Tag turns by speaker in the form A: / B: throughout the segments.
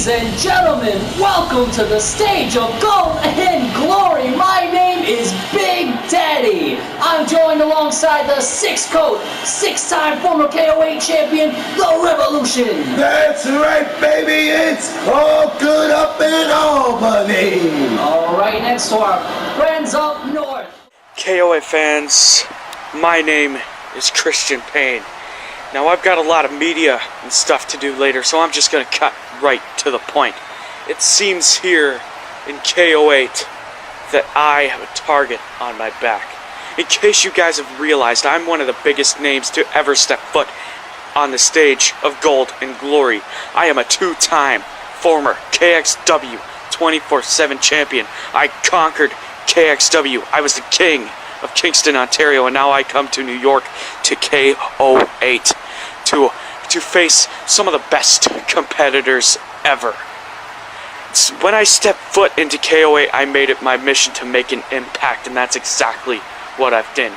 A: and gentlemen, welcome to the stage of gold and glory. My name is Big Daddy. I'm joined alongside the six-coat, six-time former KO8 champion, The Revolution.
B: That's right, baby. It's all good up in Albany.
A: All right, next to our friends up north.
C: KO8 fans, my name is Christian Payne. Now I've got a lot of media and stuff to do later, so I'm just going to cut right to the point. It seems here in KO8 that I have a target on my back. In case you guys have realized, I'm one of the biggest names to ever step foot on the stage of gold and glory. I am a two-time former KXW 24/7 champion. I conquered KXW. I was the king of Kingston, Ontario, and now I come to New York to KO8 to face some of the best competitors ever. When I stepped foot into KO8, I made it my mission to make an impact, and that's exactly what I've done.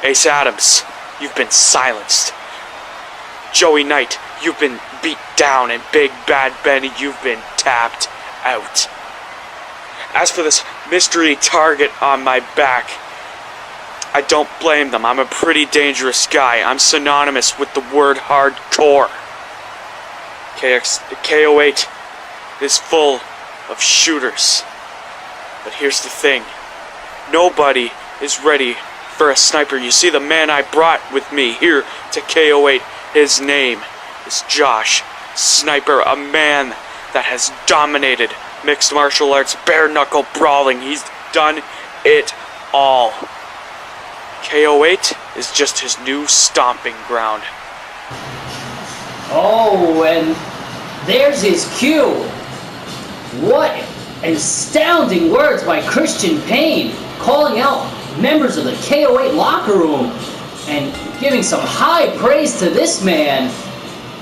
C: Ace Adams, you've been silenced. Joey Knight, you've been beat down, and Big Bad Benny, you've been tapped out. As for this mystery target on my back, I don't blame them. I'm a pretty dangerous guy. I'm synonymous with the word hardcore. KO8 is full of shooters. But here's the thing. Nobody is ready for a sniper. You see, the man I brought with me here to KO8, his name is Josh Sniper, a man that has dominated mixed martial arts, bare-knuckle brawling. He's done it all. KO8 is just his new stomping ground.
A: Oh, and there's his cue. What astounding words by Christian Payne, calling out members of the KO8 locker room and giving some high praise to this man.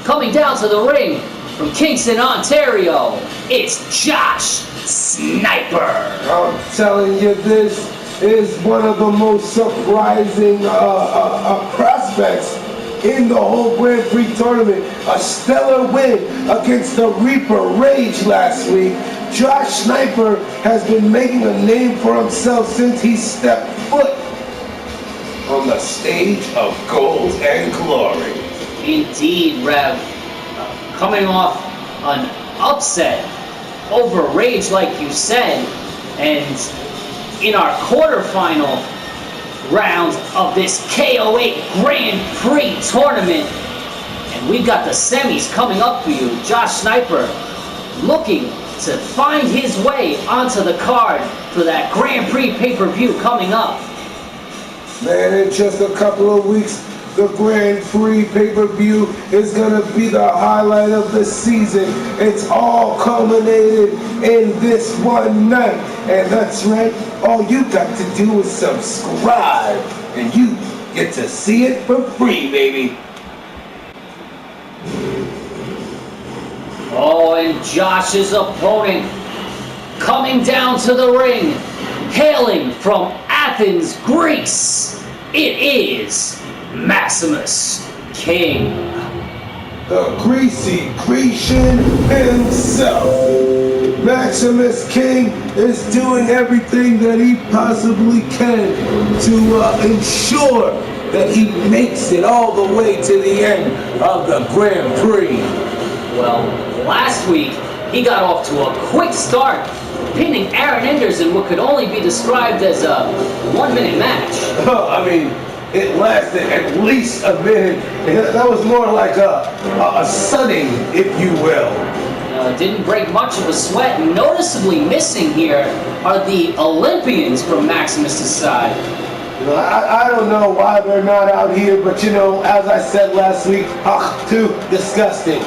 A: Coming down to the ring from Kingston, Ontario, it's Josh Sniper.
B: I'm telling you, this is one of the most surprising prospects in the whole Grand Prix tournament. A stellar win against the Reaper Rage last week. Josh Sniper has been making a name for himself since he stepped foot on the stage of gold and glory.
A: Indeed, Rev. Coming off an upset over Rage, like you said, and in our quarterfinal round of this KO8 Grand Prix tournament. And we've got the semis coming up for you. Josh Sniper looking to find his way onto the card for that Grand Prix pay-per-view coming up.
B: Man, in just a couple of weeks, the Grand Prix pay-per-view is going to be the highlight of the season. It's all culminated in this one night. And that's right, all you got to do is subscribe, and you get to see it for free, baby.
A: Oh, and Josh's opponent coming down to the ring, hailing from Athens, Greece, it is Maximus King.
B: The greasy Grecian himself. Maximus King is doing everything that he possibly can to ensure that he makes it all the way to the end of the Grand Prix.
A: Well, last week he got off to a quick start, pinning Aaron Enders in what could only be described as a 1-minute match.
B: I mean, it lasted at least a minute. That was more like a sunning, if you will.
A: Didn't break much of a sweat. Noticeably missing here are the Olympians from Maximus' side.
B: You know, I don't know why they're not out here, but you know, as I said last week, too disgusting.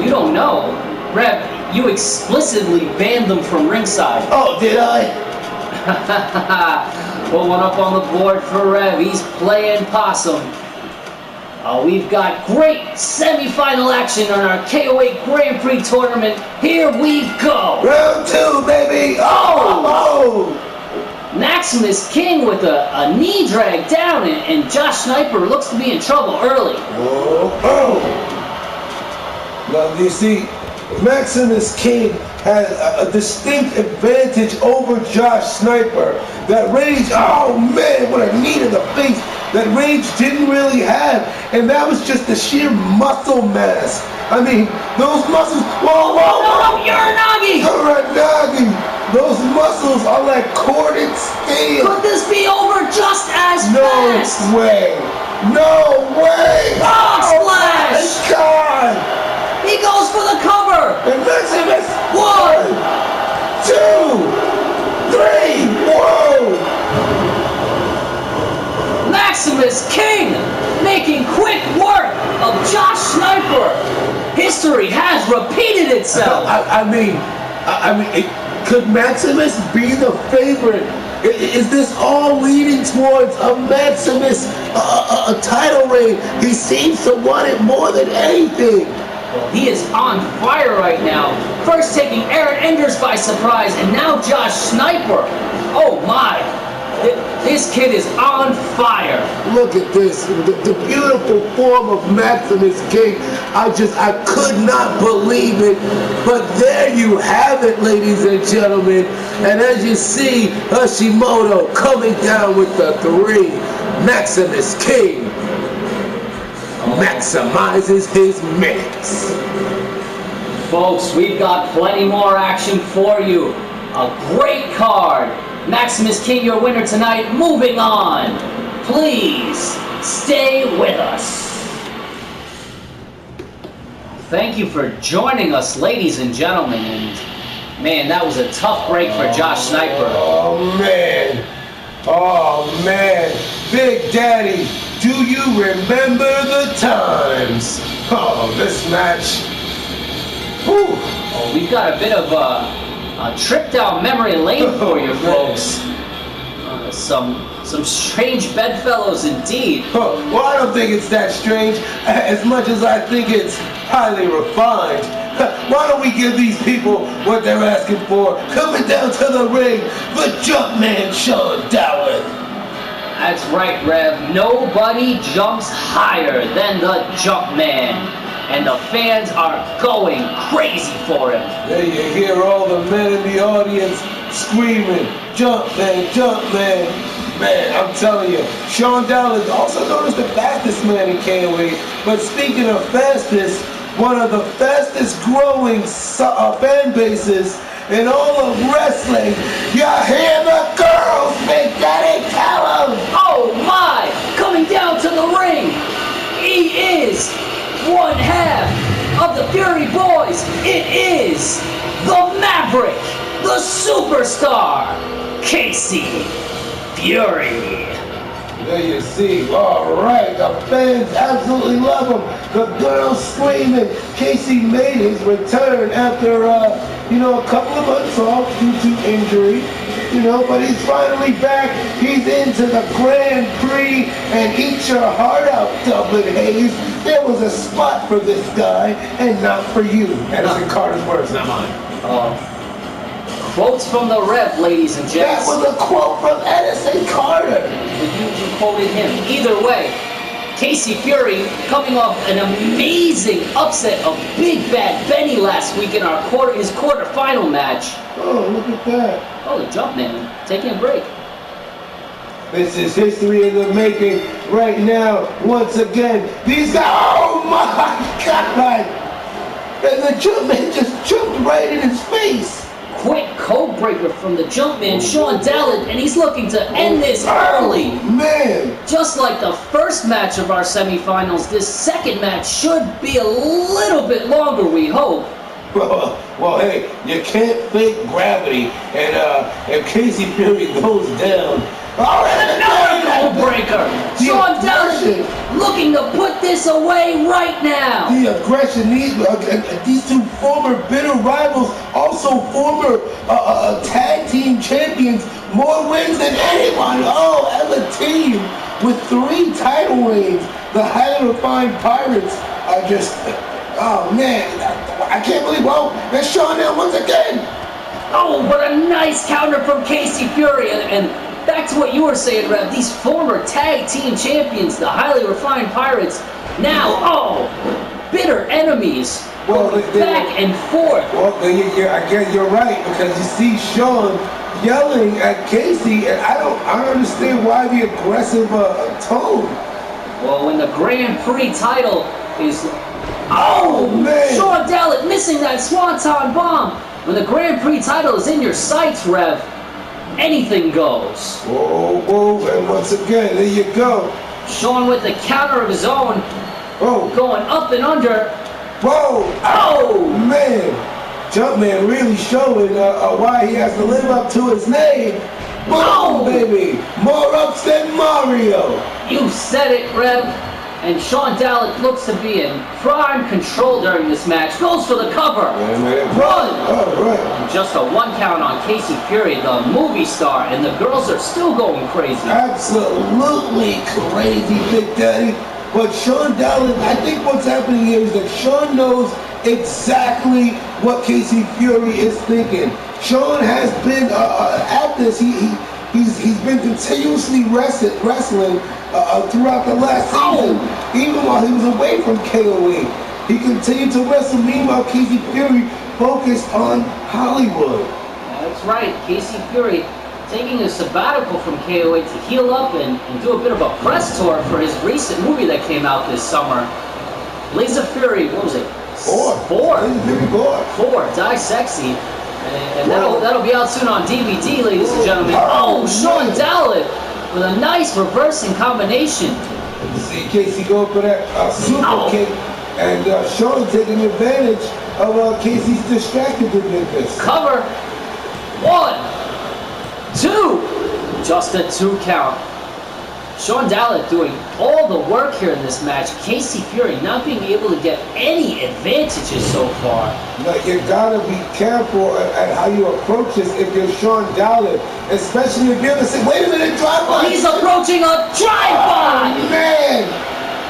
A: You don't know. Rev, you explicitly banned them from ringside.
B: Oh, did I?
A: Put one up on the board for Rev. He's playing possum. We've got great semi-final action on our KO8 Grand Prix tournament. Here we go.
B: Round 2, baby. Oh!
A: Maximus King with a knee drag down, and Josh Sniper looks to be in trouble early.
B: Oh! Now, you see, Maximus King has a distinct advantage over Josh Sniper. That Rage, oh man, what a knee to the face that Rage didn't really have. And that was just the sheer muscle mass. I mean, those muscles, whoa, whoa, whoa.
A: No, Uranagi!
B: Uranagi! Those muscles are like corded steel.
A: Could this be over just as
B: No
A: fast?
B: way! No way!
A: Frog splash!
B: Oh my God!
A: He goes for the cover!
B: And Maximus!
A: 1,
B: 2, 3! Whoa!
A: Maximus King making quick work of Josh Sniper. History has repeated itself.
B: I mean, could Maximus be the favorite? Is this all leading towards a Maximus a title reign? He seems to want it more than anything.
A: Well, he is on fire right now. First taking Aaron Enders by surprise, and now Josh Sniper. Oh my. This kid is on fire.
B: Look at this, the beautiful form of Maximus King. I could not believe it. But there you have it, ladies and gentlemen. And as you see, Hashimoto coming down with the 3. Maximus King maximizes his minutes.
A: Folks, we've got plenty more action for you. A great card. Maximus King, your winner tonight. Moving on. Please stay with us. Thank you for joining us, ladies and gentlemen. And man, that was a tough break for Josh Sniper.
B: Oh man. Oh man. Big Daddy, do you remember the times? Oh, this match. Whew.
A: Oh, we've got a bit of a trip down memory lane for you folks. Some strange bedfellows indeed.
B: Well, I don't think it's that strange as much as I think it's highly refined. Why don't we give these people what they're asking for? Coming down to the ring, the Jumpman Sean Dowling.
A: That's right, Rev. Nobody jumps higher than the Jumpman. And the fans are going crazy for him.
B: There you hear all the men in the audience screaming, Jumpman, Jumpman. Man, I'm telling you, Sean Dowling is also known as the fastest man in KO8. But speaking of fastest, one of the fastest growing fan bases in all of wrestling. You hear the girls, Big Daddy, tell 'em.
A: Oh my! Coming down to the ring, he is one half of the Fury Boys. It is the Maverick, the superstar, Casey Fury.
B: There you see, all right, the fans absolutely love him. The girls screaming. Casey made his return after, a couple of months off due to injury, but he's finally back. He's into the Grand Prix, and eat your heart out, Dublin Hayes. There was a spot for this guy, and not for you. Edison Carter's words, not mine.
A: Quotes from the Rev, ladies and gents.
B: That was a quote from Edison Carter.
A: You quoted him. Either way, Casey Fury coming off an amazing upset of Big Bad Benny last week in his quarterfinal match.
B: Oh, look at that.
A: Oh, the Jumpman taking a break.
B: This is history in the making right now. Once again, these guys, oh my God! And the Jumpman just jumped right in his face.
A: Quick code breaker from the Jumpman, Sean Dowling, and he's looking to end this early.
B: Man!
A: Just like the first match of our semifinals, this second match should be a little bit longer, we hope.
B: Well, hey, you can't fake gravity, and if Casey Fury goes down,
A: another code breaker. Sean Dowling looking to put this away right now.
B: The aggression, these two former bitter rivals, also former tag team champions, more wins than anyone. Oh, as a team with 3 title reigns, the highly refined Pirates are just, oh man, I can't believe, there's Sean now once again.
A: Oh, but a nice counter from Casey Fury, and back to what you were saying, Rev, these former tag team champions, the highly refined Pirates, now, bitter enemies
B: Well,
A: back and forth.
B: Well, I guess you're right, because you see Sean yelling at Casey, and I don't understand why the aggressive tone.
A: Well, when the Grand Prix title is... Oh,
B: man!
A: Sean Dallett missing that Swanton bomb. When the Grand Prix title is in your sights, Rev, anything goes.
B: Whoa, whoa, and once again, there you go.
A: Sean with the counter of his own, going up and under.
B: Whoa!
A: Oh!
B: Man! Jumpman really showing why he has to live up to his name. Boom, baby! More ups than Mario!
A: You said it, Rev. And Sean Dallett looks to be in prime control during this match. Goes for the cover. One!
B: Oh, right.
A: Just a one count on Casey Fury, the movie star, and the girls are still going crazy.
B: Absolutely crazy, Big Daddy. But Sean Dallett, I think what's happening here is that Sean knows exactly what Casey Fury is thinking. Sean has been at this. He's been continuously wrestling throughout the last season, even while he was away from KO8. He continued to wrestle. Meanwhile, Casey Fury focused on Hollywood.
A: That's right. Casey Fury taking a sabbatical from KO8 to heal up and do a bit of a press tour for his recent movie that came out this summer. Blaze of Fury, what was it? Four. Die Sexy. And that'll be out soon on DVD, ladies and gentlemen. Oh, Sean Dallett with a nice reversing combination.
B: See Casey go for that super kick, and Sean taking advantage of Casey's distractedness.
A: Cover. 1, 2. Just a 2 count. Sean Dallett doing all the work here in this match. Casey Fury not being able to get any advantages so far.
B: Now, you gotta be careful at how you approach this if you're Sean Dallett, especially if you're gonna say, wait a minute, drive-by.
A: He's approaching a drive-by.
B: Oh, man,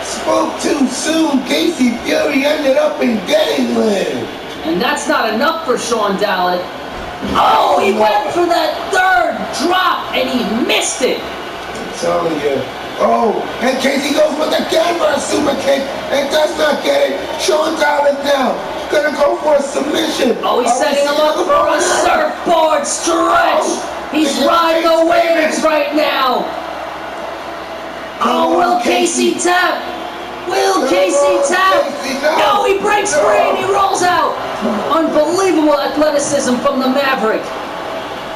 B: spoke too soon. Casey Fury ended up in gangland.
A: And that's not enough for Sean Dallett. Oh, he went for that third drop and he missed it.
B: Telling you. Oh, and Casey goes with again for a super kick and does not get it. Sean Dallett now gonna go for a submission.
A: Oh, he's setting him up for a surfboard stretch. He's riding the waves right now. Oh, will Casey tap? Will Casey tap? No, he breaks free and he rolls out. Unbelievable athleticism from the Maverick.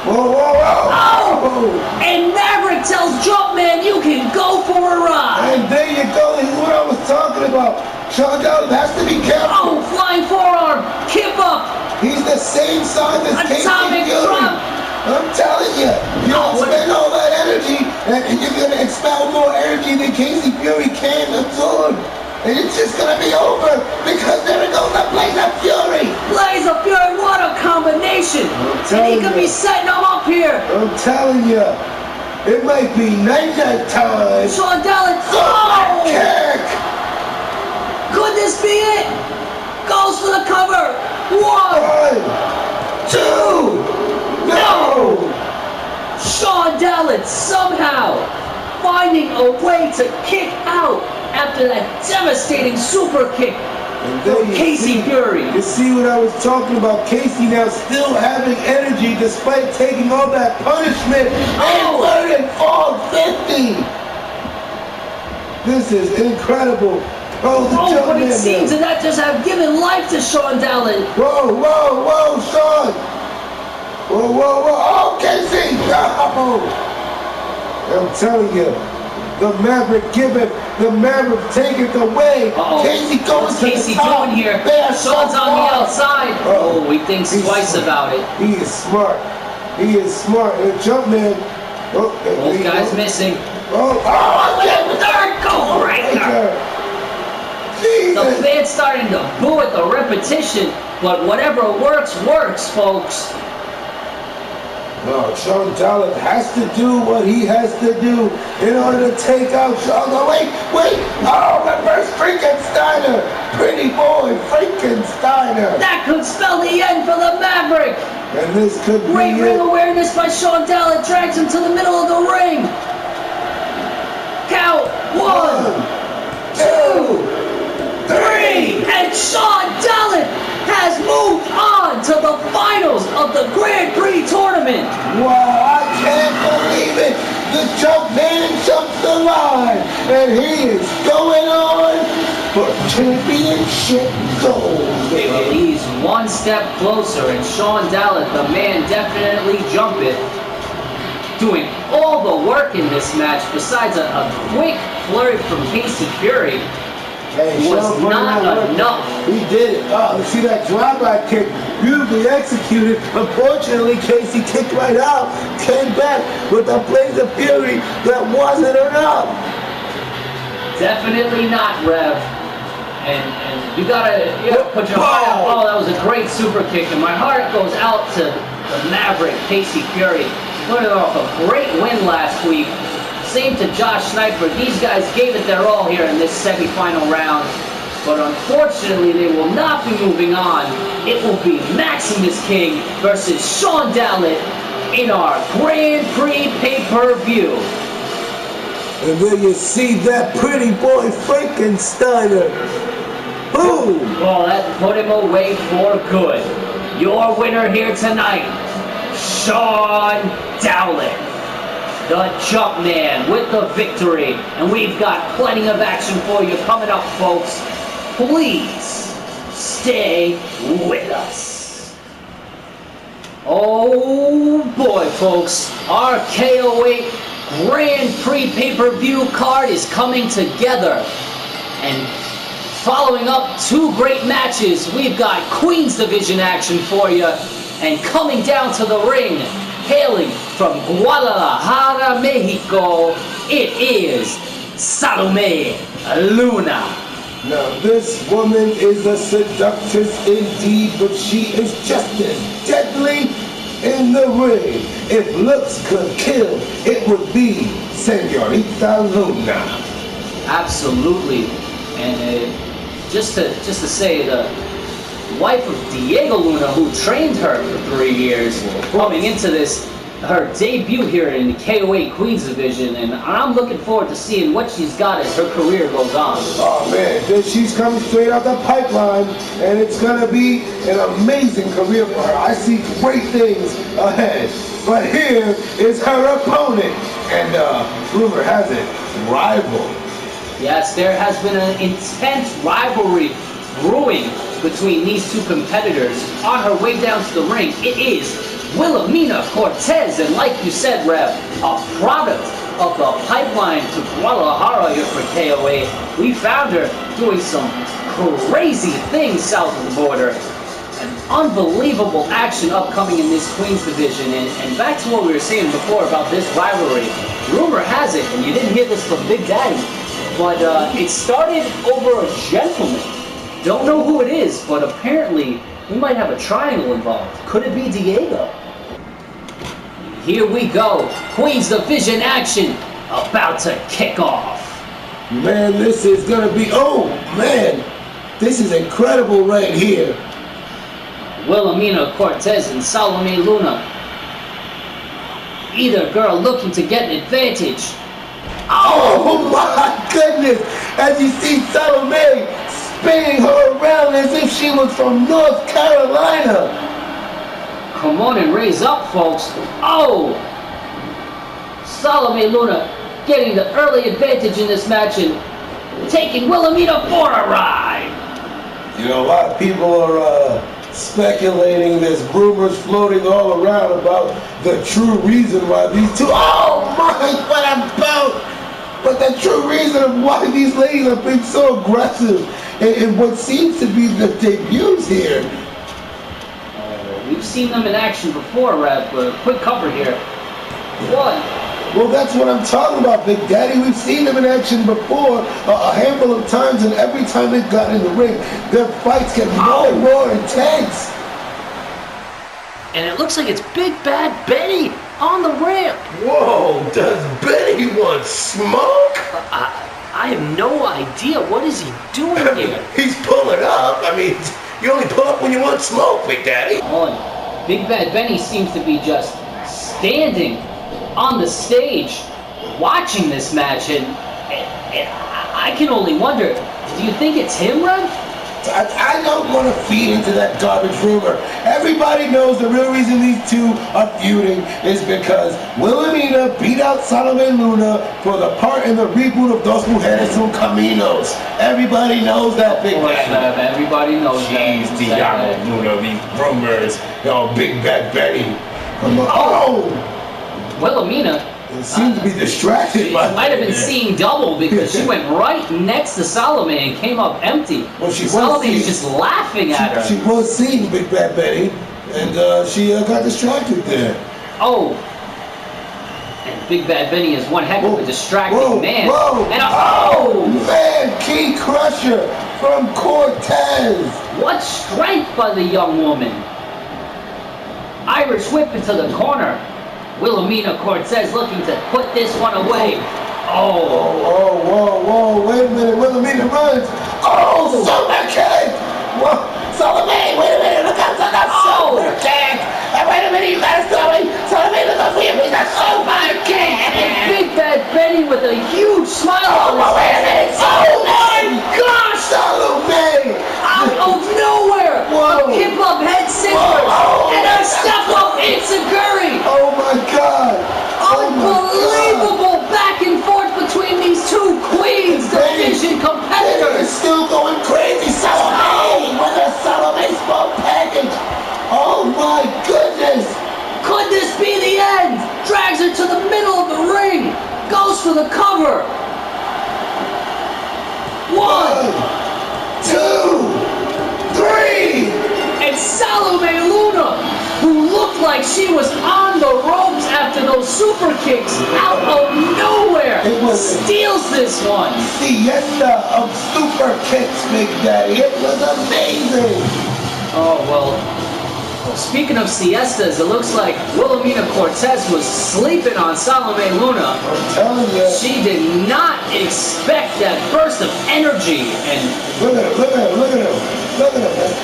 B: Whoa, whoa, whoa.
A: Oh! And Maverick tells Jumpman you can go for a ride.
B: And there you go. This is what I was talking about. Sean Dallett has to be careful.
A: Oh, flying forearm. Kip up.
B: He's the same size as Casey
A: Atomic
B: Fury.
A: drop.
B: I'm telling you. You don't spend all that energy, and you're going to expel more energy than Casey Fury can absorb. And it's just going to be over because there it goes the Blaze of Fury.
A: Blaze of Fury, what a combination. And he could be setting him up here.
B: I'm telling you, it might be night-night time.
A: Sean Dallett,
B: kick.
A: Could this be it? Goes for the cover. 1, 2, no. Sean Dallett somehow finding a way to kick out after that devastating super kick from Casey Fury.
B: You see what I was talking about? Casey now still having energy despite taking all that punishment and learning fall 50. This is incredible.
A: But it seems that just have given life to Sean Dallett.
B: Whoa, whoa, whoa, Sean. Whoa, whoa, whoa. Oh, Casey. No. I'm telling you. The Maverick giveth, the Maverick taketh away. Casey goes
A: What's
B: to
A: Casey
B: the top.
A: doing here?
B: Sean's
A: on the outside. He thinks twice about it.
B: He is smart. He is smart. And Jumpman.
A: Both guys missing.
B: Third
A: go breaker. The fans starting to boo at the repetition, but whatever works, works, folks.
B: No, Sean Dallett has to do what he has to do in order to take out Sean. Oh, wait. Oh, reverse Frankensteiner. Pretty boy, Frankensteiner.
A: That could spell the end for the Maverick.
B: And this could be
A: Great ring awareness by Sean Dallett. Drags him to the middle of the ring. Count. 1, 2, 3. And And Sean Dallas has moved on to the finals of the Grand Prix tournament.
B: Wow, I can't believe it. The jump man jumped the line, and he is going on for championship gold,
A: Well,
B: baby.
A: he's one step closer, and Sean Dallas, the man definitely jumping, doing all the work in this match besides a quick flurry from Casey Fury.
B: Hey,
A: Was
B: Sean put
A: not
B: in that work.
A: enough.
B: He did it. Oh, see that drive-by kick, beautifully executed. Unfortunately, Casey kicked right out, came back with a blaze of fury that wasn't enough.
A: Definitely not, Rev. And you gotta put your heart out. Oh, that was a great super kick, and my heart goes out to the Maverick, Casey Fury, putting off a great win last week. Same to Josh Sniper. These guys gave it their all here in this semifinal round. But unfortunately, they will not be moving on. It will be Maximus King versus Sean Dallas in our Grand Prix pay-per-view.
B: And then you see that pretty boy Frankensteiner. Boom!
A: Well, that put him away for good. Your winner here tonight, Sean Dallas, the Jump Man, with the victory. And we've got plenty of action for you coming up, folks. Please stay with us. Oh boy, folks, our KO8 Grand Prix pay-per-view card is coming together. And following up two great matches, we've got Queen's Division action for you. And coming down to the ring, hailing from Guadalajara, Mexico, it is Salome Luna.
B: Now this woman is a seductress indeed, but she is just as deadly in the ring. If looks could kill, it would be Senorita Luna.
A: Absolutely. And just to say, the wife of Diego Luna, who trained her for 3 years, coming into this, her debut here in the KO8 Queens Division, and I'm looking forward to seeing what she's got as her career goes on.
B: Oh man, she's coming straight out the pipeline, and it's gonna be an amazing career for her. I see great things ahead. But here is her opponent, and rumor has it, rival.
A: Yes, there has been an intense rivalry brewing between these two competitors. On her way down to the ring, it is Wilhelmina Cortez, and like you said, Rev, a product of the pipeline to Guadalajara here for KO8. We found her doing some crazy things south of the border. An unbelievable action upcoming in this Queens Division. And back to what we were saying before about this rivalry, rumor has it, and you didn't hear this from Big Daddy, but it started over a gentleman. Don't know who it is, but apparently we might have a triangle involved. Could it be Diego? Here we go. Queens Division action about to kick off.
B: Man, this is gonna be, oh man, this is incredible right here.
A: Wilhelmina Cortez and Salome Luna. Either girl looking to get an advantage.
B: Oh my goodness! As you see Salome spinning her around as if she was from North Carolina.
A: Come on and raise up, folks. Oh! Salome Luna getting the early advantage in this match and taking Wilhelmina for a ride.
B: You know, a lot of people are speculating, there's rumors floating all around about the true reason why these two, oh my, what a bout! But the true reason of why these ladies are being so aggressive in what seems to be the debuts here.
A: We've seen them in action before, Rev, but a quick cover here. One.
B: Well, that's what I'm talking about, Big Daddy. We've seen them in action before a handful of times, and every time they got in the ring, their fights get more and more intense.
A: And it looks like it's Big Bad Benny on the ramp.
B: Whoa, does Benny want smoke?
A: I have no idea. What is he doing here?
B: He's pulling up. I mean, you only pull up when you want smoke, Big Daddy.
A: Oh, and Big Bad Benny seems to be just standing on the stage watching this match, and I can only wonder, do you think it's him, Rev?
B: I don't want to feed into that garbage rumor. Everybody knows the real reason these two are feuding is because Wilhelmina beat out Salome Luna for the part in the reboot of Dos Mujeres Un Caminos. Everybody knows that, Big Bad.
A: Everybody knows
B: Jeez,
A: that.
B: Diablo Luna, these rumors. Yo, Big Bad Betty. Oh!
A: Wilhelmina.
B: It seems to be distracted.
A: She might have been seeing double because she went right next to Salome and came up empty.
B: Well,
A: Salome was just laughing at her.
B: She was seeing Big Bad Betty, and she got distracted there.
A: Oh. And Big Bad Benny is one heck of a distracting man.
B: Whoa!
A: And
B: oh, man! Key Crusher from Cortez!
A: What strength by the young woman. Irish whip into the corner. Wilhelmina Cortez looking to put this one away.
B: Whoa, wait a minute, Wilhelmina runs. Oh, super kick! Whoa, Salome, wait a minute, look out, super kick! Hey, wait a minute, you gotta stop me! Salome, look out for you, please, a super kick!
A: And Big Bad Benny with a huge smile on his
B: wait a minute,
A: Oh my gosh!
B: Salome!
A: Out of nowhere!
B: Whoa.
A: A hip-hop head scissors! And a step-up Insiguri!
B: Oh my God!
A: Unbelievable back and forth between these two Queens division
B: It's
A: competitors!
B: still going crazy, Salome! With a Salome's full package! Oh my goodness!
A: Could this be the end? Drags her to the middle of the ring! Goes for the cover! 1,
B: 2, 3!
A: And Salome Luna, who looked like she was on the ropes after those super kicks out of nowhere, steals this one.
B: Siesta of super kicks, Big Daddy. It was amazing.
A: Oh, well, speaking of siestas, it looks like Wilhelmina Cortez was sleeping on Salome Luna.
B: I'm telling you.
A: She did not expect that burst of energy and...
B: Look at him.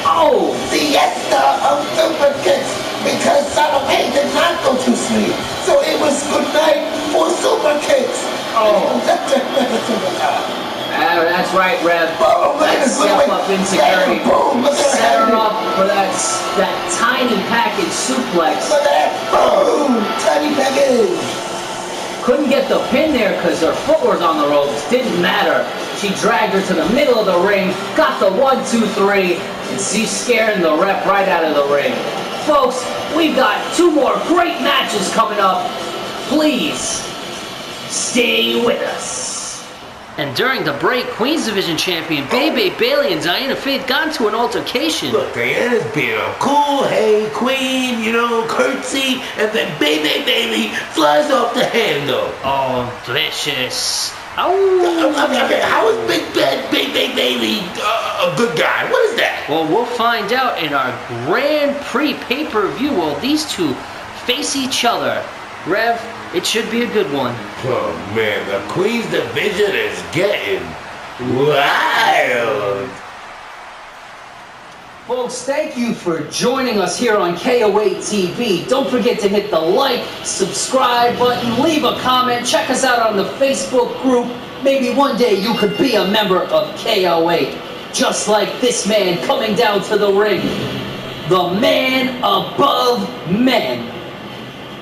A: Oh!
B: Siesta of super kicks because Salome did not go to sleep. So it was good night for super kicks.
A: Oh. That's right, Rev.
B: Boom,
A: that step up insecurity.
B: Boom,
A: set her up for that tiny package suplex.
B: Look at that. Boom, tiny package.
A: Couldn't get the pin there because her foot was on the ropes. Didn't matter. She dragged her to the middle of the ring, got the 1, 2, 3, and she's scaring the ref right out of the ring. Folks, we've got 2 more great matches coming up. Please, stay with us. And during the break, Queens Division Champion Bebe Bailey and Diana Faith got into an altercation.
D: Look, Diana's being a cool, hey, queen, curtsy, and then Bebe Bailey flies off the handle.
A: Oh, vicious.
D: How is Big Bad Bebe Bailey a good guy? What is that?
A: Well, we'll find out in our Grand Prix pay-per-view while these two face each other. Rev, it should be a good one.
D: Oh man, the Queen's Division is getting wild.
A: Folks, thank you for joining us here on KO8 TV. Don't forget to hit the like, subscribe button, leave a comment, check us out on the Facebook group. Maybe one day you could be a member of KO8. Just like this man coming down to the ring. The man above men.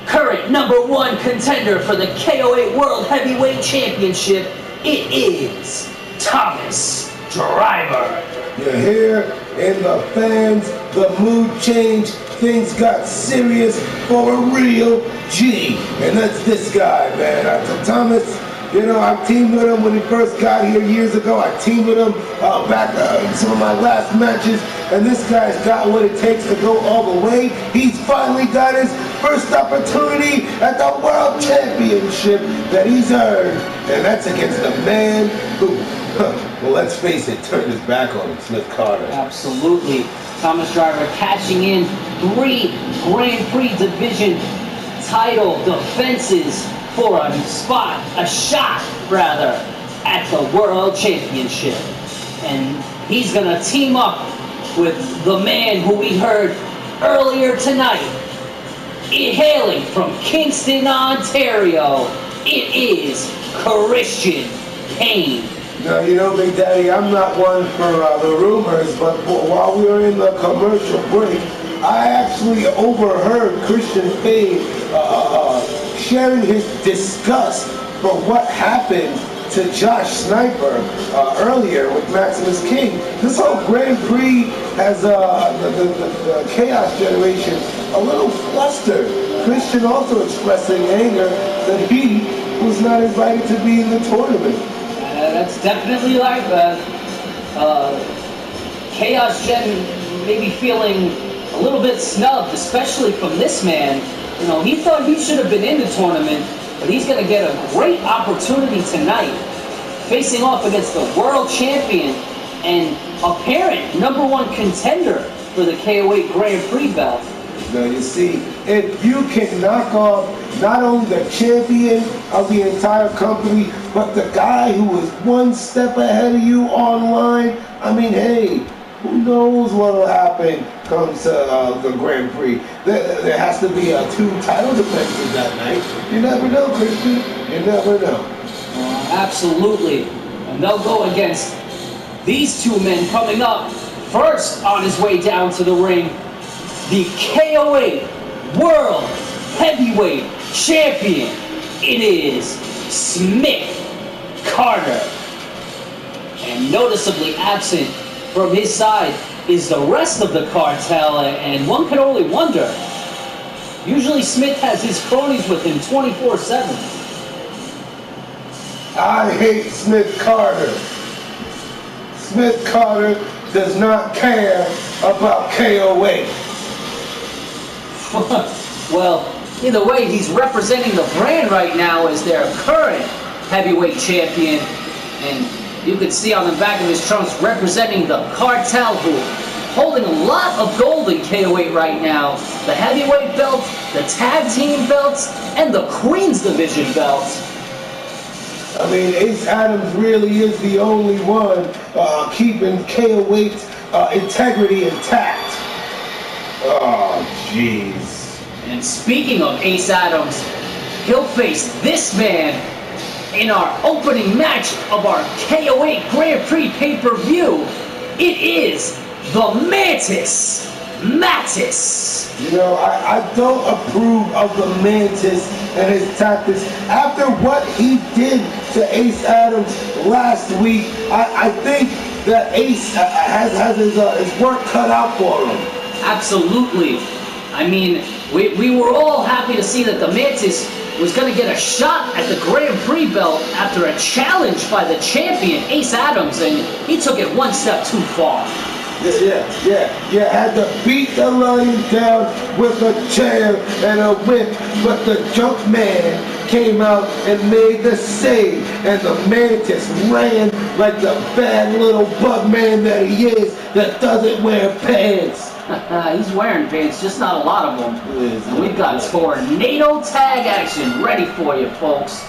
A: Current #1 contender for the KO8 World Heavyweight Championship, it is Thomas Driver.
B: You're here in the fans, the mood changed, things got serious for a real G. And that's this guy, man. Thomas, I teamed with him when he first got here years ago. I teamed with him back in some of my last matches. And this guy's got what it takes to go all the way. He's finally got his first opportunity at the World Championship that he's earned. And that's against the man who, well, let's face it, turned his back on him, Smith Carter.
A: Absolutely. Thomas Driver cashing in 3 Grand Prix Division title defenses for a shot at the World Championship. And he's going to team up with the man who we heard earlier tonight, hailing from Kingston, Ontario. It is Christian Payne.
B: Now, you know, Big Daddy, I'm not one for the rumors, but while we were in the commercial break, I actually overheard Christian Payne sharing his disgust for what happened to Josh Sniper earlier with Maximus King. This whole Grand Prix has the Chaos Generation a little flustered. Christian also expressing anger that he was not invited to be in the tournament.
A: That's definitely like Chaos Gen maybe feeling a little bit snubbed, especially from this man. You know, he thought he should have been in the tournament, but he's going to get a great opportunity tonight, facing off against the world champion and apparent #1 contender for the KO8 Grand Prix belt.
B: Now you see, if you can knock off not only the champion of the entire company, but the guy who is one step ahead of you online, I mean, hey, who knows what'll happen comes to the Grand Prix. There has to be 2 title defenses that night. You never know, Christian. You never know.
A: Absolutely. And they'll go against these 2 men coming up. First on his way down to the ring, the KO8 World Heavyweight Champion. It is Smith Carter. And noticeably absent from his side is the rest of the cartel, and one can only wonder. Usually Smith has his cronies with him 24/7.
B: I hate Smith Carter. Smith Carter does not care about KO8.
A: Well, either way, he's representing the brand right now as their current heavyweight champion, and you can see on the back of his trunks representing the cartel, who holding a lot of gold in KO8 right now. The heavyweight belt, the tag team belts, and the Queens division belts.
B: I mean, Ace Adams really is the only one keeping KO8's integrity intact. Oh, jeez.
A: And speaking of Ace Adams, he'll face this man in our opening match of our KO8 Grand Prix pay-per-view. It is the Mantis Mattis.
B: You know, I don't approve of the Mantis and his tactics. After what he did to Ace Adams last week, I think that Ace has his work cut out for him.
A: Absolutely. I mean, we were all happy to see that the Mantis was going to get a shot at the Grand Prix belt after a challenge by the champion, Ace Adams, and he took it one step too far.
B: Yeah, had to beat the lion down with a chair and a whip, but the junk man came out and made the save, and the Mantis ran like the bad little bug man that he is, that doesn't wear pants.
A: He's wearing pants, just not a lot of them. And we've got tornado tag action ready for you, folks.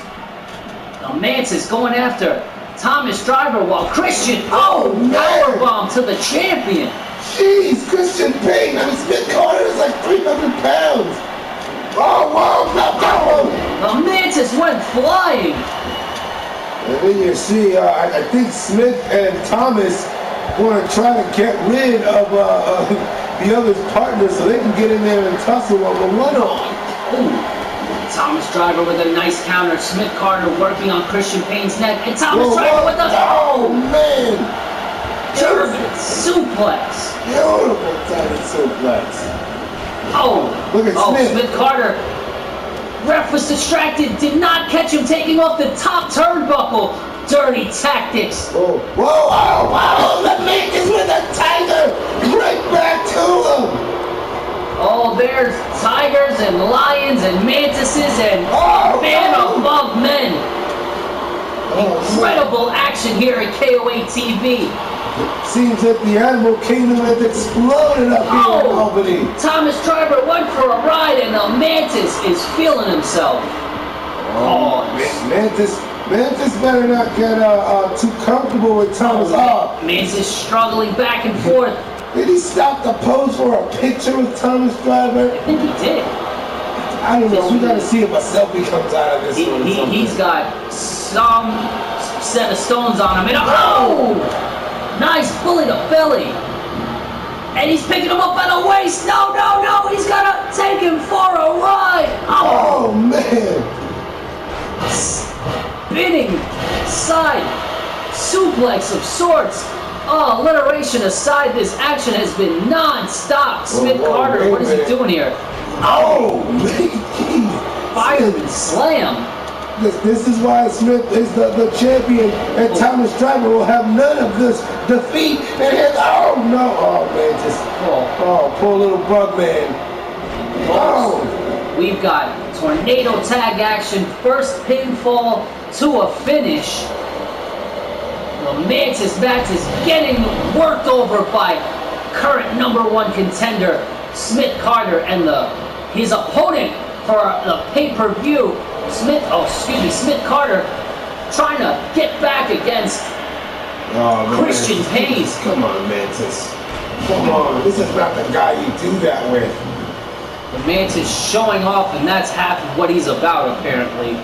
A: The Mantis going after Thomas Driver while Christian, powerbomb to the champion.
B: Jeez, Christian Payne, I mean, Smith Carter is like 300 pounds. Oh,
A: The Mantis went flying.
B: And then you see, I think Smith and Thomas want to try to get rid of the other's partner so they can get in there and tussle on the one-on.
A: Thomas Driver with a nice counter. Smith Carter working on Christian Payne's neck. And Thomas Driver with a...
B: Oh, man!
A: German suplex.
B: Beautiful Titan suplex. Look at Smith.
A: Smith Carter. Ref was distracted. Did not catch him taking off the top turnbuckle. Dirty tactics.
B: Whoa, the Mantis with a tiger. Right back to him.
A: Oh, there's tigers and lions and mantises and man above men. Incredible action here at KO8 TV.
B: Seems that the animal kingdom has exploded up here in Albany.
A: Thomas Driver went for a ride and the Mantis is feeling himself.
B: Mantis better not get too comfortable with Thomas.
A: Mantis struggling back and forth.
B: Did he stop the pose for a picture with Thomas Driver?
A: I think he did.
B: I don't know. We gotta see if a selfie comes out of this one.
A: He's got some set of stones on him. And oh! Nice bully to belly. And he's picking him up by the waist. No, no, no. He's going to take him for a ride.
B: Oh, man.
A: Spinning side suplex of sorts. Oh, alliteration aside, this action has been non-stop. Smith Carter, what is he doing here?
B: Oh, man.
A: Fireman slam.
B: This is why Smith is the champion, and Thomas Driver will have none of this defeat. And his, oh no, oh man, just poor little bug man. Oh,
A: we've got tornado tag action, first pinfall to a finish. The Mantis match is getting worked over by current #1 contender Smith Carter and his opponent for the pay-per-view. Smith Carter trying to get back against Christian Payne.
B: Come on, Mantis. Come on, this is not the guy you do that with.
A: The Mantis showing off, and that's half of what he's about, apparently.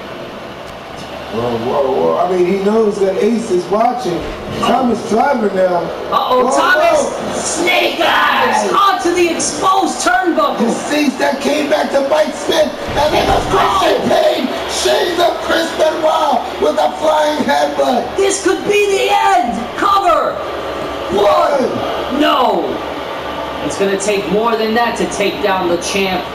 B: Whoa. I mean, he knows that Ace is watching. Thomas Driver now.
A: Thomas! Snake Eyes! Onto the exposed turnbuckle!
B: The seats that came back to bite Smith, and it was Christian Payne! Shades of Chris Benoit with a flying headbutt!
A: This could be the end! Cover! One! No! It's gonna take more than that to take down the champ.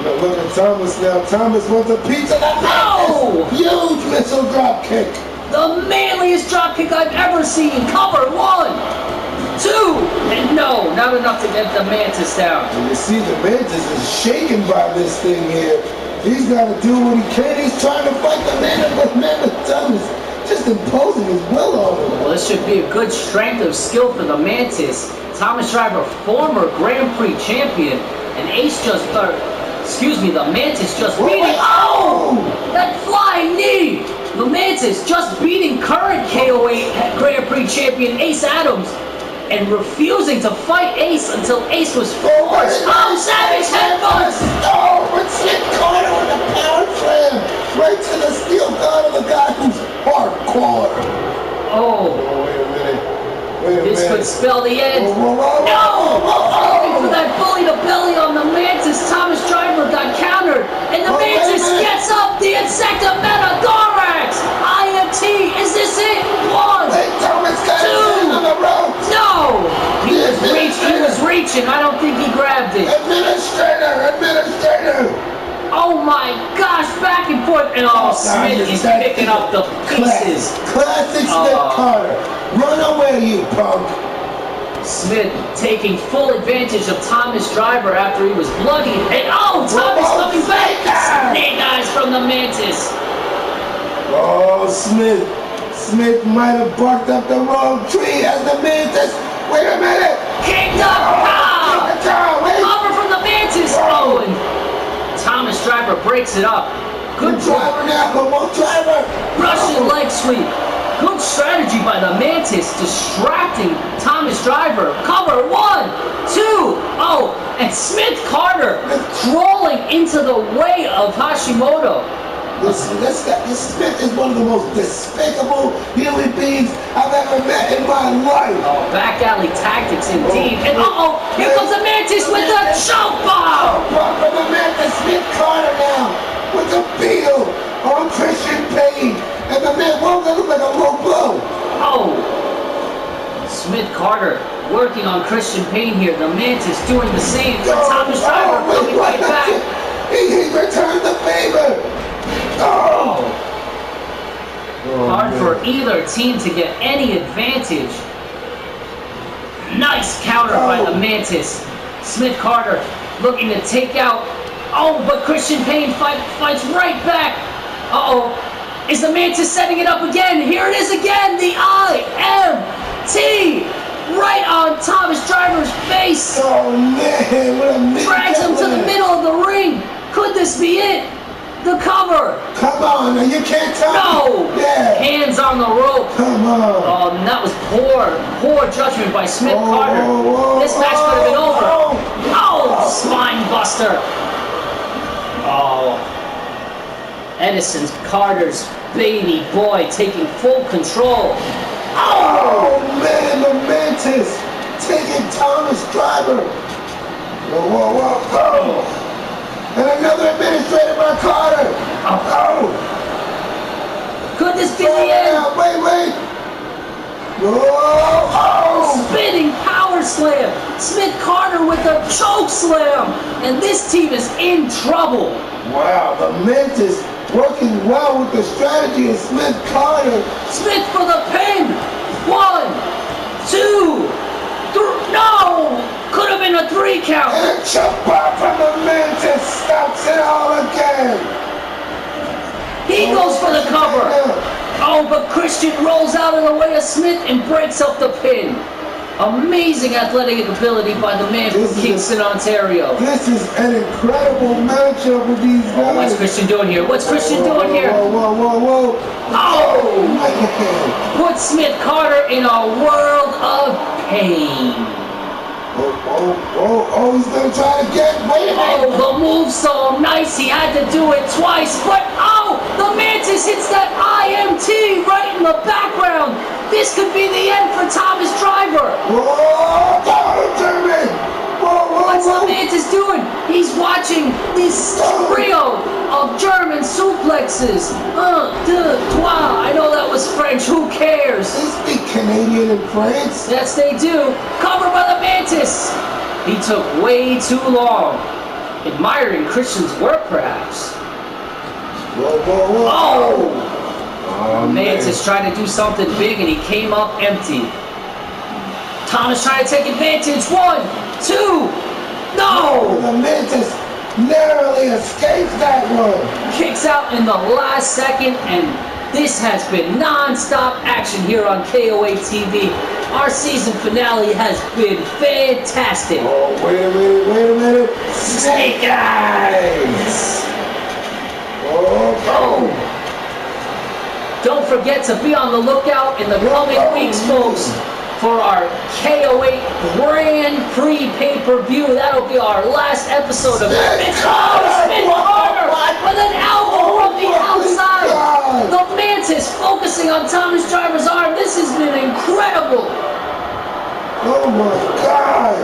B: Look at Thomas now. Thomas wants a piece of that.
A: No!
B: Huge missile drop kick.
A: The manliest drop kick I've ever seen. Cover. 1, 2, and no, not enough to get the Mantis down.
B: And you see the Mantis is shaken by this thing here. He's got to do what he can. He's trying to fight the man, but Thomas just imposing his will on him.
A: Well, this should be a good strength of skill for the Mantis. Thomas Driver, former Grand Prix champion, and Ace the Mantis just beating. Oh! That flying knee! The Mantis just beating current KO8 Grand Prix champion Ace Adams and refusing to fight Ace until Ace was forced. Oh, savage headbutt!
B: Oh, but Smith Carter with a power slam right to the steel guard of the guy who's hardcore.
A: Oh.
B: Wait a minute.
A: This could spell the end.
B: Whoa.
A: No! Looking for that bully to belly on the Mantis. Thomas Driver got countered, and the Mantis gets up the Insecta Metadorax. IMT. Is this it? 1,
B: Hey, Thomas got
A: 2.
B: on the rope.
A: No! He was reaching. I don't think he grabbed it.
B: Administrator.
A: Oh my gosh! Back and forth, and Smith is picking up the pieces.
B: Classic Smith Carter. Run away, you punk.
A: Smith taking full advantage of Thomas Driver after he was bloodied. And Thomas coming back! Snake Eyes from the Mantis.
B: Oh, Smith might have barked up the wrong tree as the Mantis. Wait a minute.
A: Kicked up! Cover from the Mantis. Oh, and Thomas Driver breaks it up. Good
B: driver now. Come on, Driver.
A: Russian leg sweep. Good strategy by the Mantis, distracting Thomas Driver. Cover. 1, 2. Oh, and Smith Carter crawling into the way of Hashimoto.
B: This Smith is one of the most despicable human beings I've ever met in my life.
A: Oh, back alley tactics indeed. And here comes the Mantis with the choke bomb.
B: From the Mantis, Smith Carter now with the beetle on Christian Payne. And the man won't look like a low blow.
A: Oh, Smith Carter working on Christian Payne here. The Mantis doing the same. Thomas Driver coming right back.
B: He returned the favor. Oh.
A: Hard for either team to get any advantage. Nice counter by the Mantis. Smith Carter looking to take out. Oh, but Christian Payne fights right back. Is the Mantis setting it up again? Here it is again. The IMT right on Thomas Driver's face.
B: Oh man, what a minute.
A: Drags him to the middle of the ring. Could this be it? The cover.
B: Come on, now you can't tell
A: No.
B: me. Yeah.
A: Hands on the rope.
B: Come on.
A: That was poor judgment by Smith Carter. This match could have been over. Spine buster. Edison Carter's baby boy taking full control.
B: Oh man, the Mantis taking Thomas Driver. Whoa, whoa, whoa, oh. And another administrator by Carter. Oh.
A: Could this be the end?
B: Wait. Whoa, oh.
A: Spinning power slam. Smith Carter with a choke slam. And this team is in trouble.
B: Wow, the Mantis working well with the strategy of Smith Carter.
A: Smith for the pin. 1, 2, 3. No! Could have been a 3 count.
B: And a chop bar from the Mantis stops it all again.
A: He goes for the cover. Oh, but Christian rolls out of the way of Smith and breaks up the pin. Amazing athletic ability by the man from Kingston, Ontario.
B: This is an incredible matchup with these guys.
A: What's Christian doing here? What's Christian doing here?
B: Whoa.
A: Oh!
B: Man.
A: Put Smith Carter in a world of pain.
B: Oh, he's gonna try to get, wait a minute.
A: Oh, the move so nice, he had to do it twice, but oh, the Mantis hits that IMT right in the background. This could be the end for Thomas Driver.
B: Whoa, German.
A: What's the Mantis doing? He's watching this trio of German suplexes. I know that was French, who cares?
B: They speak Canadian in France.
A: Yes, they do. Covered by the Mantis. He took way too long. Admiring Christian's work, perhaps.
B: Whoa.
A: Oh! Mantis tried to do something big and he came up empty. Thomas trying to take advantage. 1, 2. No!
B: The Mantis narrowly escapes that one.
A: Kicks out in the last second, and this has been non-stop action here on KO8 TV. Our season finale has been fantastic.
B: Oh, wait a minute. Snake Eyes! Oh.
A: Don't forget to be on the lookout in the coming weeks, folks, for our KO8 Grand Prix pay-per-view. That'll be our last episode of Smith Carter with an elbow from the outside. The Mantis focusing on Thomas Driver's arm. This has been incredible.
B: Oh my God!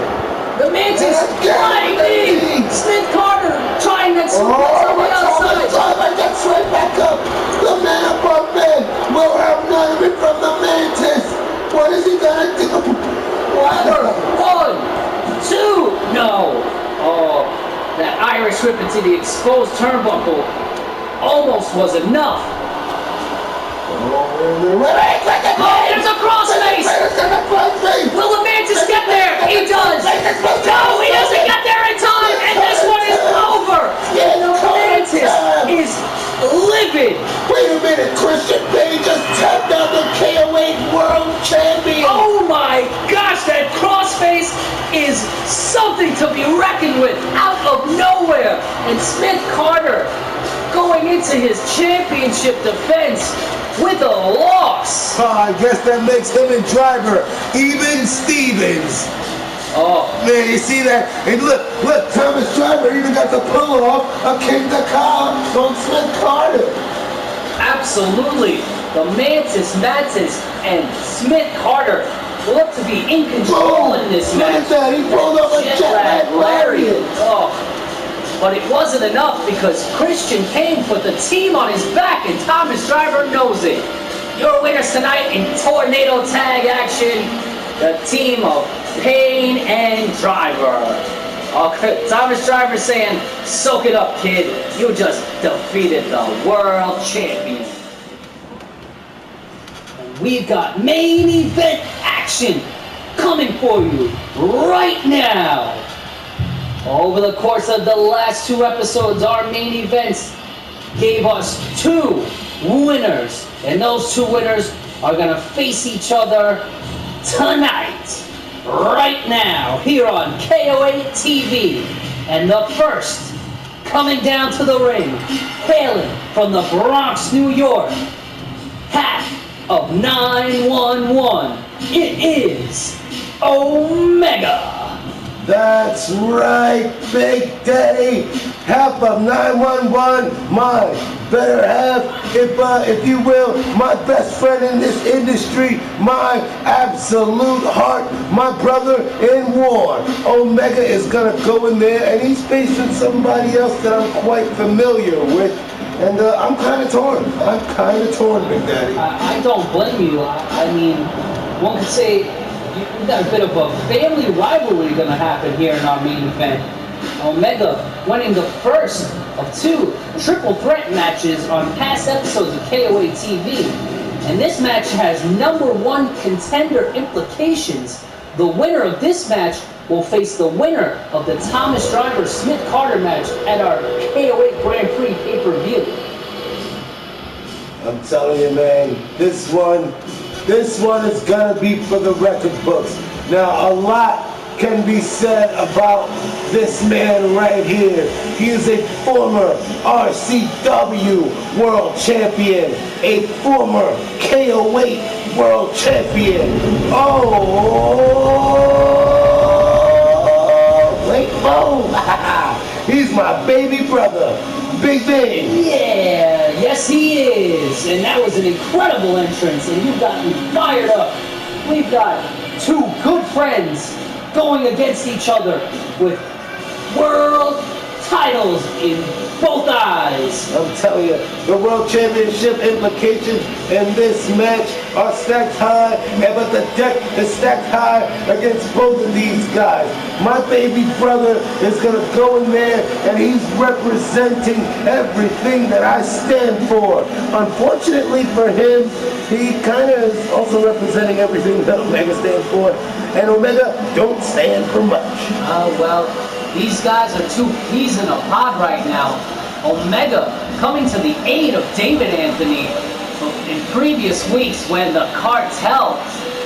A: The Mantis flying knee. Smith Carter trying that suplex on the outside.
B: Driver gets right back up. The man above men will have none of it from the Mantis. What is he gonna do?
A: Cover. 1, 2. No. Oh, that Irish whip into the exposed turnbuckle almost was enough. There's a crossface! Will the Mantis get there? He does! No, he doesn't get there in time, and this one is over! The Mantis is livid!
B: Wait a minute, Christian Payne just tapped out the KO8 World Champion!
A: Oh my gosh, that crossface is something to be reckoned with out of nowhere! And Smith Carter going into his championship defense with a loss.
B: I guess that makes him and Driver even Stevens.
A: Oh
B: man, you see that? And look, Thomas Driver even got the pull off of King Dakar on Smith Carter.
A: Absolutely. The Mantis, and Smith Carter look to be in control in this match.
B: Look at that, he pulled off a jet lag lariat.
A: Oh. But it wasn't enough because Christian Payne put the team on his back and Thomas Driver knows it. Your winners tonight in tornado tag action, the team of Payne and Driver. Thomas Driver saying, soak it up, kid. You just defeated the world champion. And we've got main event action coming for you right now. Over the course of the last 2 episodes, our main events gave us 2 winners. And those 2 winners are going to face each other tonight, right now, here on KO8 TV. And the first, coming down to the ring, hailing from the Bronx, New York, half of 911, it is Omega.
B: That's right, Big Daddy. half of 911, my better half, if you will, my best friend in this industry, my absolute heart, my brother in war. Omega is gonna go in there, and he's facing somebody else that I'm quite familiar with. And I'm kind of torn. Big Daddy.
A: I don't blame you. I mean, one could say we've got a bit of a family rivalry going to happen here in our main event. Omega winning the first of 2 triple threat matches on past episodes of KO8 TV. And this match has #1 contender implications. The winner of this match will face the winner of the Thomas Driver Smith Carter match at our KO8 Grand Prix pay-per-view.
B: I'm telling you, man, this one is gonna be for the record books. Now, a lot can be said about this man right here. He is a former RCW World Champion, a former KO8 World Champion. He's my baby brother, Big Ben.
A: Yeah, yes he is. And that was an incredible entrance, and you've got me fired up. We've got 2 good friends going against each other with world titles in both eyes.
B: I'm telling you, the World Championship implications in this match are stacked high, but the deck is stacked high against both of these guys. My baby brother is going to go in there, and he's representing everything that I stand for. Unfortunately for him, he kind of is also representing everything that Omega stands for, and Omega don't stand for much.
A: Well, these guys are 2 peas in a pod right now. Omega coming to the aid of David Anthony in previous weeks when the cartel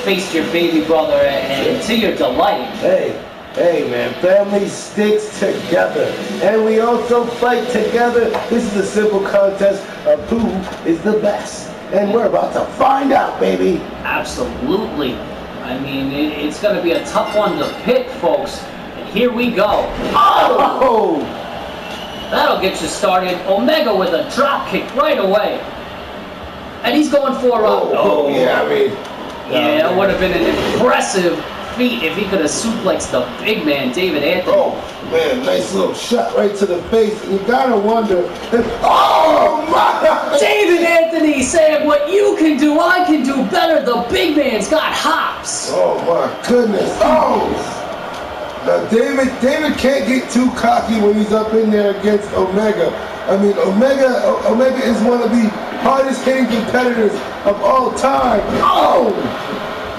A: faced your baby brother, and to your delight.
B: Hey man, family sticks together, and we also fight together. This is a simple contest of who is the best, and we're about to find out, baby.
A: Absolutely. I mean, it's going to be a tough one to pick, folks. And here we go. Oh! That'll get you started. Omega with a drop kick right away. And he's going for
B: yeah, I mean...
A: Yeah, it would have been an impressive feat if he could have suplexed the big man, David Anthony.
B: Oh, man, nice little shot right to the face. You gotta wonder if... Oh, my...
A: David Anthony saying what you can do, I can do better. The big man's got hops.
B: Oh, my goodness. Oh! Now, David can't get too cocky when he's up in there against Omega. I mean, Omega is one of the hardest hitting competitors of all time. Oh!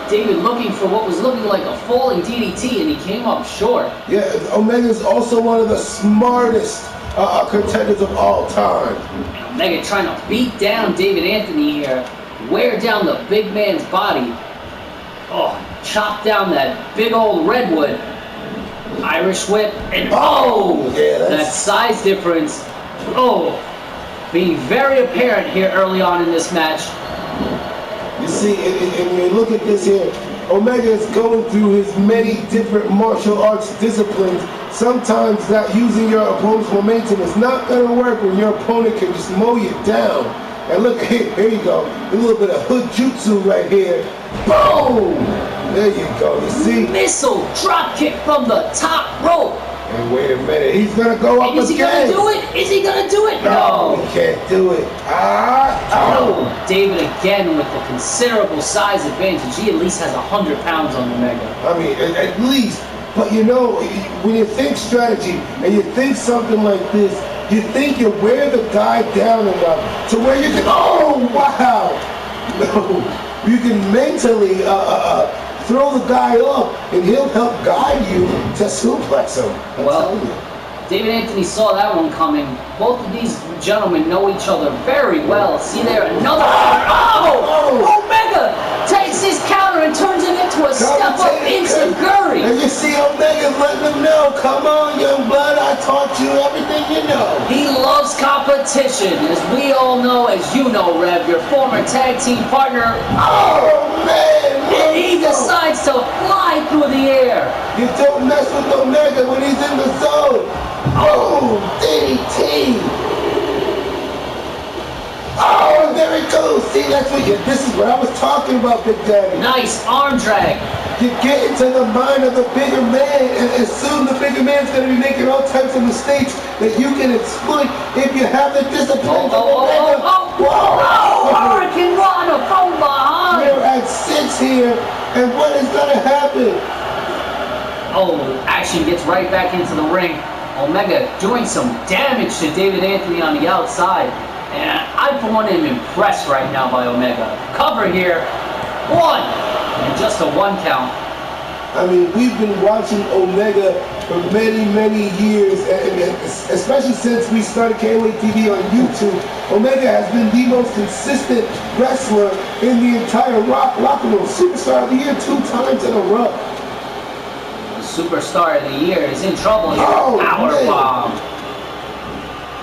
A: David looking for what was looking like a falling DDT, and he came up short.
B: Yeah, Omega is also one of the smartest contenders of all time.
A: Omega trying to beat down David Anthony here, wear down the big man's body. Oh, chop down that big old redwood. Irish whip, and that size difference, being very apparent here early on in this match.
B: You see, and when you look at this here, Omega is going through his many different martial arts disciplines. Sometimes that using your opponent's momentum is not going to work when your opponent can just mow you down. And look, here you go, a little bit of hood jutsu right here. Boom! There you go, you see?
A: Missile drop kick from the top rope.
B: And wait a minute, he's gonna go up again.
A: Is he gonna do it? Is he gonna do it?
B: No, he can't do it.
A: David again with the considerable size advantage. He at least has 100 pounds on Omega.
B: I mean, at least. But you know, when you think strategy and you think something like this, you think you wear the guy down enough to where you can, no, you can mentally throw the guy off, and he'll help guide you to suplex him.
A: Well, David Anthony saw that one coming. Both of these gentlemen know each other very well. See there, another Omega takes his counter and turns it into a step-up enziguri.
B: And you see Omega's letting him know, come on, young blood, I taught you everything you know.
A: He loves competition, as we all know, as you know, Rev, your former tag team partner.
B: Oh, man!
A: And he decides to fly through the air.
B: You don't mess with Omega when he's in the zone. Boom! DDT! Oh, and there it goes. See, this is what I was talking about, Big Daddy.
A: Nice arm drag.
B: You get into the mind of the bigger man, and soon the bigger man's going to be making all types of mistakes that you can exploit if you have the discipline.
A: Whoa! Hurricane Rana from behind.
B: We're at 6 here, and what is going to happen?
A: Oh, Action gets right back into the ring. Omega doing some damage to David Anthony on the outside. And I, for one, am impressed right now by Omega. Cover here. 1. And just a 1 count.
B: I mean, we've been watching Omega for many, many years, and especially since we started KO8 TV on YouTube. Omega has been the most consistent wrestler in the entire locker room. Superstar of the Year 2 times in a row.
A: The Superstar of the Year is in trouble here.
B: Oh,
A: Powerbomb.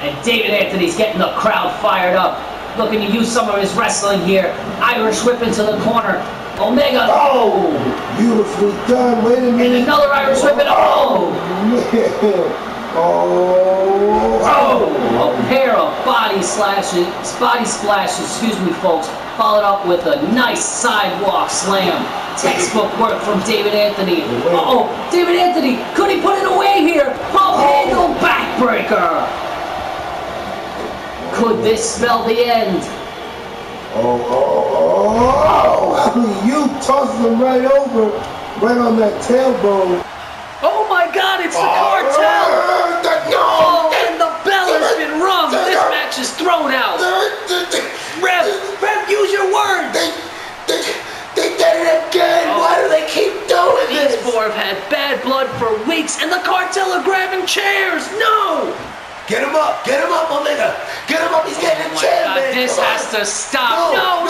A: And David Anthony's getting the crowd fired up. Looking to use some of his wrestling here. Irish whip into the corner. Omega.
B: Oh, beautifully done. Wait a minute.
A: And another Irish whip and a a pair of body splashes, excuse me, folks, followed up with a nice sidewalk slam. Textbook work from David Anthony. David Anthony, could he put it away here? Pump handle backbreaker. Could this spell the end?
B: You tossed him right over, right on that tailbone.
C: Oh my God, it's the cartel! Oh, and the bell has been rung. This match is thrown out. Rev, use your words.
D: They did it again. Why do they keep doing this?
C: These four have had bad blood for weeks, and the cartel are grabbing chairs. No!
D: Get him up, Omega. Get him up, he's getting a chair, man.
C: This has to stop. No.